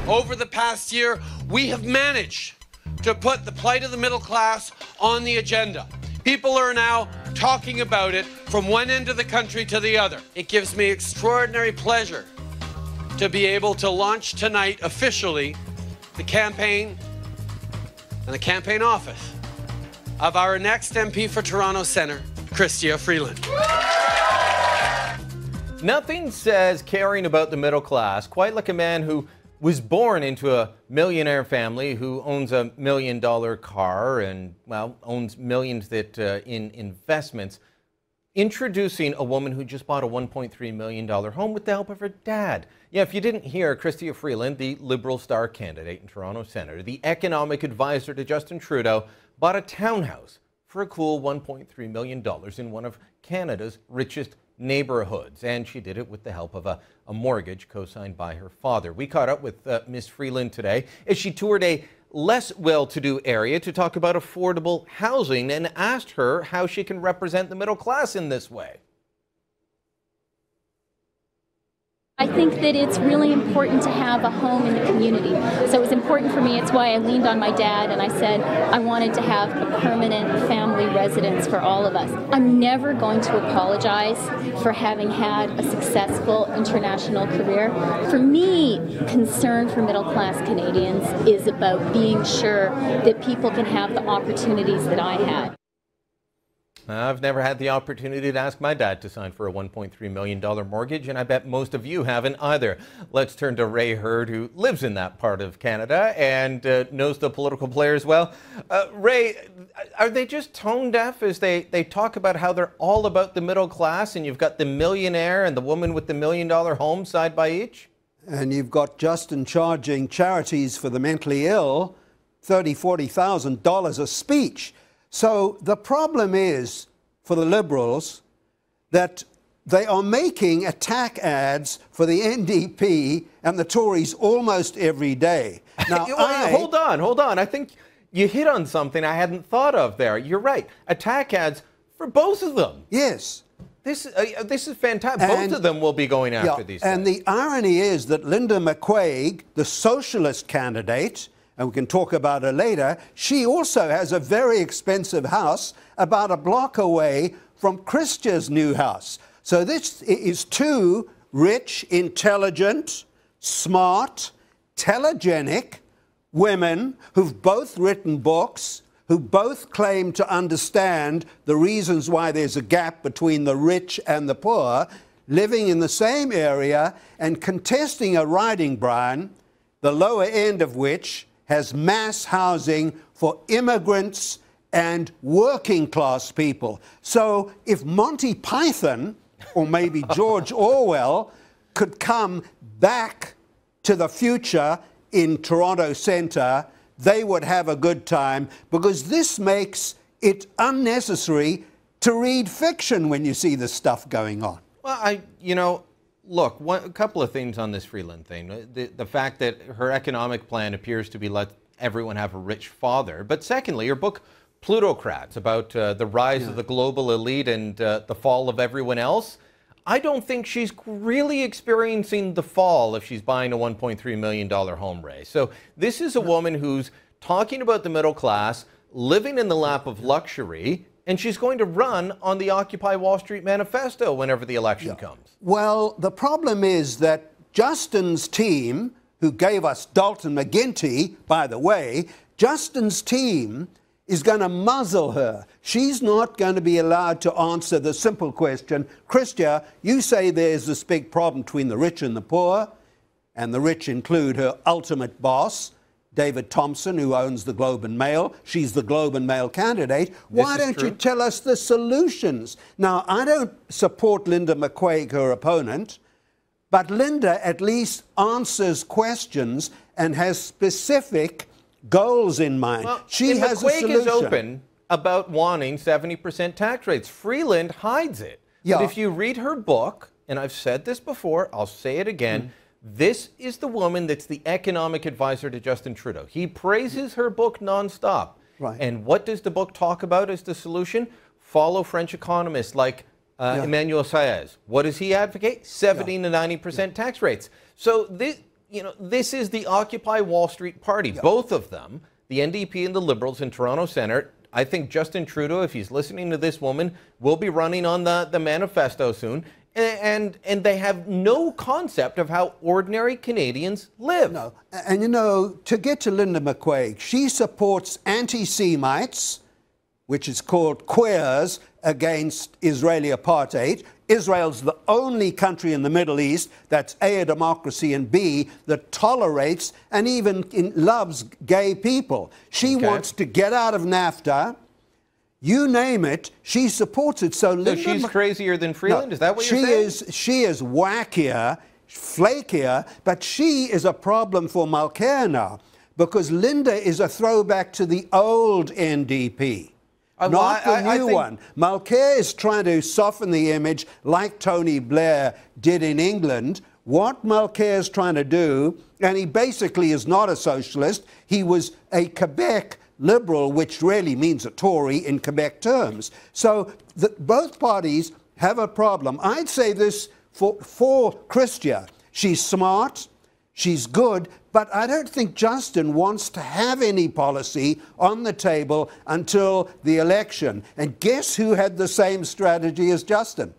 Over the past year, we have managed to put the plight of the middle class on the agenda. People are now talking about it from one end of the country to the other. It gives me extraordinary pleasure to be able to launch tonight officially the campaign and the campaign office of our next MP for Toronto Centre, Chrystia Freeland. Nothing says caring about the middle class quite like a man who was born into a millionaire family, who owns a $1 million car and, well, owns millions in investments, introducing a woman who just bought a $1.3 million home with the help of her dad. Yeah, if you didn't hear, Chrystia Freeland, the Liberal star candidate in Toronto Centre, the economic advisor to Justin Trudeau, bought a townhouse for a cool $1.3 million in one of Canada's richest neighborhoods, and she did it with the help of a mortgage co-signed by her father. We caught up with Ms. Freeland today as she toured a less well-to-do area to talk about affordable housing and asked her how she can represent the middle class in this way. I think that it's really important to have a home in the community. So it was important for me. It's why I leaned on my dad and I said I wanted to have a permanent family residence for all of us. I'm never going to apologize for having had a successful international career. For me, concern for middle-class Canadians is about being sure that people can have the opportunities that I had. I've never had the opportunity to ask my dad to sign for a $1.3 million mortgage, and I bet most of you haven't either. Let's turn to Ray Hurd, who lives in that part of Canada and knows the political players well. Ray, are they just tone deaf as they talk about how they're all about the middle class, and you've got the millionaire and the woman with the $1 million home side by each? And you've got Justin charging charities for the mentally ill $30,000, $40,000 a speech. So the problem is, for the Liberals, that they are making attack ads for the NDP and the Tories almost every day. Now, hold on. I think you hit on something I hadn't thought of there. You're right. Attack ads for both of them. Yes. This is fantastic. Both of them will be going after these things. And the irony is that Linda McQuaig, the socialist candidate, and we can talk about her later, she also has a very expensive house about a block away from Chrystia's new house. So this is two rich, intelligent, smart, telegenic women who've both written books, who both claim to understand the reasons why there's a gap between the rich and the poor, living in the same area and contesting a riding, Brian, the lower end of which has mass housing for immigrants and working class people. So if Monty Python, or maybe George Orwell, could come back to the future in Toronto Centre, they would have a good time, because this makes it unnecessary to read fiction when you see this stuff going on. Well, look, a couple of things on this Freeland thing. The fact that her economic plan appears to be let everyone have a rich father. But secondly, her book, Plutocrats, about the rise of the global elite and the fall of everyone else. I don't think she's really experiencing the fall if she's buying a $1.3 million home, Ray. So this is a woman who's talking about the middle class, living in the lap of luxury, and she's going to run on the Occupy Wall Street manifesto whenever the election comes. Well, the problem is that Justin's team, who gave us Dalton McGuinty, by the way, Justin's team is going to muzzle her. She's not going to be allowed to answer the simple question, Chrystia, you say there's this big problem between the rich and the poor, and the rich include her ultimate boss, David Thompson, who owns the Globe and Mail. She's the Globe and Mail candidate. Why don't you tell us the solutions? Now, I don't support Linda McQuaig, her opponent, but Linda at least answers questions and has specific goals in mind. Well, she has a solution. McQuaig is open about wanting 70% tax rates. Freeland hides it. Yeah. But if you read her book, and I've said this before, I'll say it again, this is the woman that's the economic advisor to Justin Trudeau. He praises her book nonstop. Right. And what does the book talk about as the solution? Follow French economists like Emmanuel Saez. What does he advocate? 70 to 90% tax rates. So you know, this is the Occupy Wall Street party. Yeah. Both of them, the NDP and the Liberals in Toronto Centre. I think Justin Trudeau, if he's listening to this woman, will be running on the manifesto soon. And they have no concept of how ordinary Canadians live. No. And, you know, to get to Linda McQuaig, she supports anti-Semites, which is called queers, against Israeli apartheid. Israel's the only country in the Middle East that's A, a democracy, and B, that tolerates and even loves gay people. She wants to get out of NAFTA. You name it, she supports it. So she's crazier than Freeland? No, is that what you're saying? She is wackier, flakier, but she is a problem for Mulcair because Linda is a throwback to the old NDP. Not the new one. Mulcair is trying to soften the image like Tony Blair did in England. What Mulcair is trying to do, and he basically is not a socialist, he was a Quebec Liberal, which really means a Tory in Quebec terms. So both parties have a problem. I'd say this for Chrystia. She's smart, she's good, but I don't think Justin wants to have any policy on the table until the election. And guess who had the same strategy as Justin?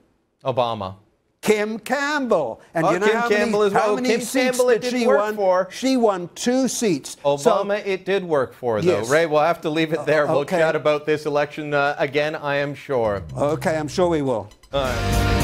Obama. Kim Campbell. And you know Kim Campbell as well. how many Kim seats Campbell did it she did work won? for. She won 2 seats. Obama it did work for, though. Yes. Ray, we'll have to leave it there. We'll okay. chat about this election again, I am sure. Okay, I'm sure we will. All right.